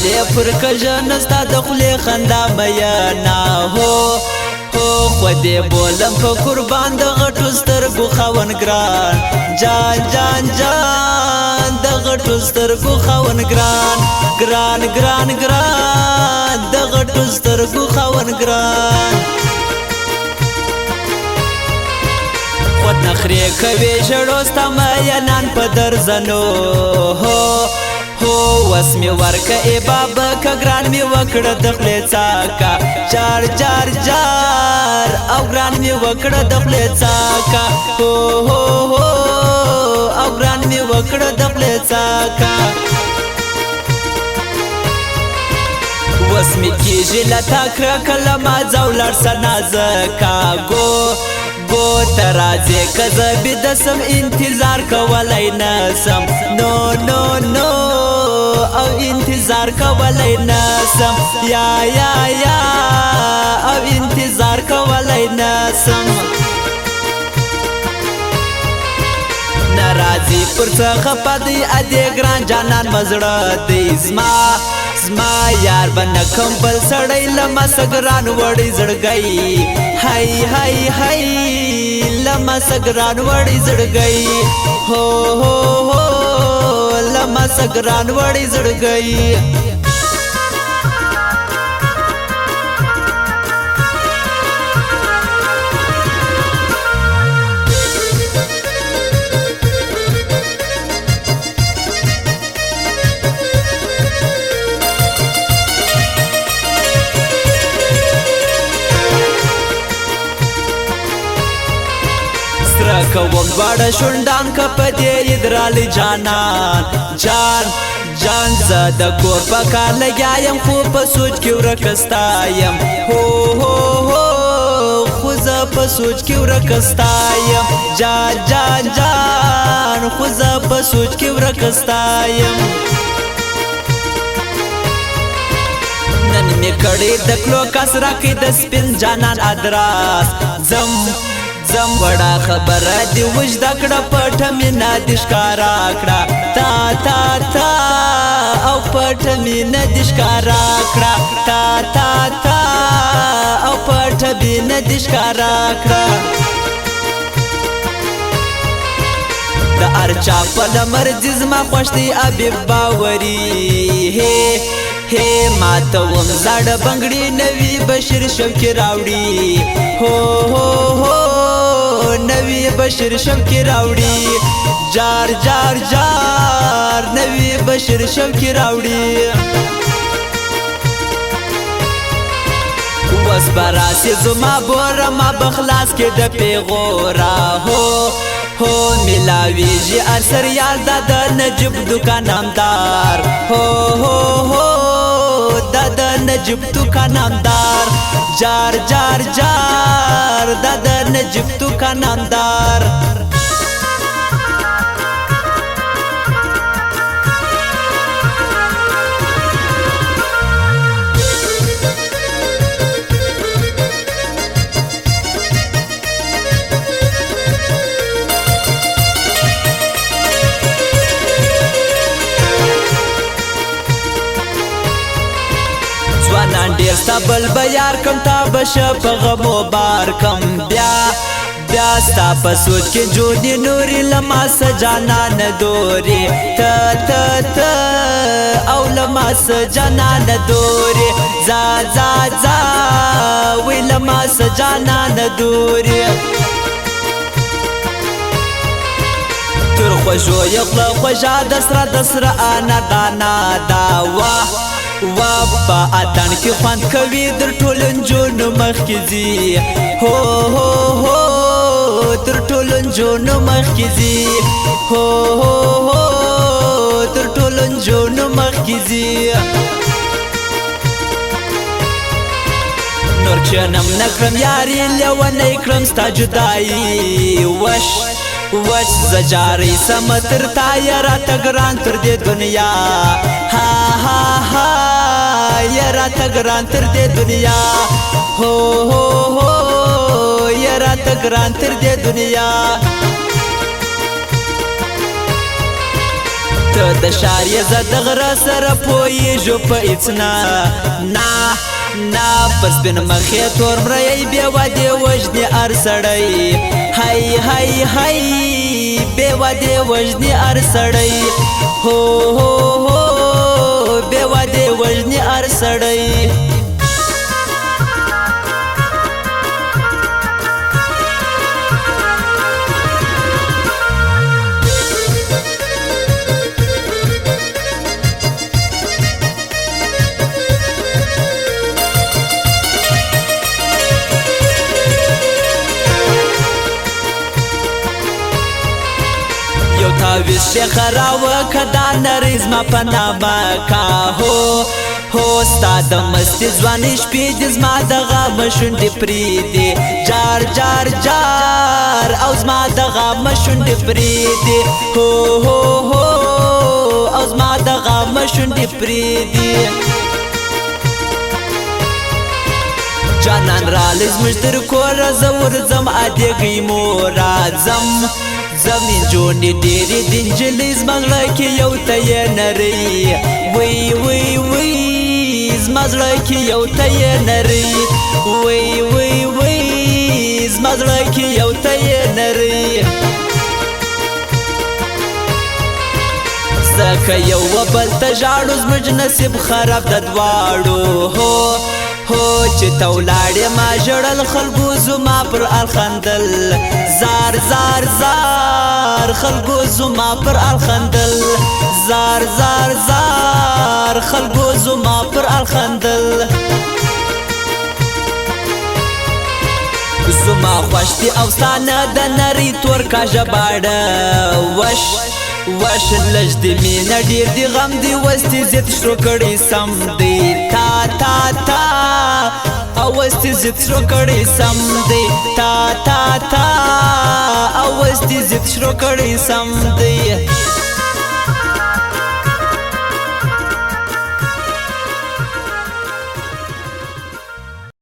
ولې پر کژن ستا د خولې خندا مینا هو خو دې بولم په قربان د غټو سترګو خاون ګران جان جان جان د غټو سترګو خاون ګران ګران ګران ګران د غټو سترګو خاون ګران خود نخری کوي ژړو ستا مینان په درزنو وس می ورکه ای بابا که ګران می وکړه د خولې څاکه جار جار جار او ګران می وکړه د خولې څاکه او ګران می وکړه د خولې څاکه وس می کېږي له تا کرکه له ما ځه ولاړ سه نازکه گو ترازی که زه بیده سم انتظار کولی نسم نو نو نو او انتظار کولی نسم یا او انتظار کولی نسم نرازی پر څخه پدی ادی ګران جانان مزړه دی زما یار بنکم بل سړی لما سګران وړي زړګي هاي هاي هاي لما سګران وړي زړګي هو لما سګران وړي زړګي کوم دواړه شونډان که په دې ادرالي جانان جان زه د کور په کار لګیا یم خو په سوچ کې ورکه ستا یم خو زه په سوچ کې ورکه ستا یم جان خو زه په سوچ کې ورکه ستا یم نن مې کړې د کلو کسره کې د سپین جانان ادراس زم وړه خبره دی وجدا کړه پټه مینا د ښکارا کړه تا او پټه مینا د ښکارا کړه تا او پټه مینا د ښکارا کړه د ارچا په لمر جسمه خوښ دی ابي باوري ما ته وم زړه بنګړي نوی بشیر شوکی راوړي نوی بشیر شوکی راوړي جار جار جار نوی بشیر شوکی راوړي وس براسی زما بورا ما بخلاص کې د پیغورا ملاویږي ارسر یار دا د نجیب دکانامدار دا د نجیب دکانامدار جار جار جار دا د نجیب دکانامدار ډیر ستا بل بیار کم تا بشه په غمو بار کم بیا ستا په سوچ کې جودي نوري لما سجانا نه دوري ته او لما سجانا نه دوري زا وی لما سجانا نه دوري تر خوشو یخلا خوشا دسرا انا دا په اتن کې خوند کوي در ټولو نجونو مخکې ځي تر ټولو نجونو مخکې ځي تر ټولو نجونو مخکې ځي نور چنم نکړم یاري لیونی کړم ستا جدایي وش زجاری سمتر تا یرا تگران تر دی دنیا یرا تگران تر دی دنیا یرا تگران تر دی دنیا ته د شار یې زه د غره سره پوهېږو په هېڅ نه پر سپین مخې تور مریی بې ودې وژني هر سړی هی هی هی بې ودې وژني هر سړی هو هو هو بې ودې وژني هر سړی تاویز شیخ راوکه دا نری زما په نامه کا هو ستا د مستې ځوانې شپې دي زما د غمه شونډې پرېږدي جار جار جار او زما د غمه شونډې پرېږدي هو او زما د غمه شونډې پرېږدي جانان رالی زموږ تر کوره زه ورځم ادېږئ موره زمین جوړې ډېرې د نجلۍ زما زړه کې یو ته یې نرۍ وی زما زړه کې یو ته یې نرۍ وی زما زړه کې یو ته یې نرۍ ځکه یو بل ته ژاړو زموږ نصیب خراب د دواړو هو چې ته ولاړې ما ژړل خلکو زما پر ال خندل زار زار زار خلکو زما پر ال خندل زار زار زار خلکو زما پر ال خندل زما خوښ دي او ستا نه د نرۍ تور کاژه باړه وش لږ د مینه ډېر د غم د وستې زیات شروع کړی سم دی تا او وستې زیات شروع کړی سم دی تا او وستې زیات شروع کړی سم دی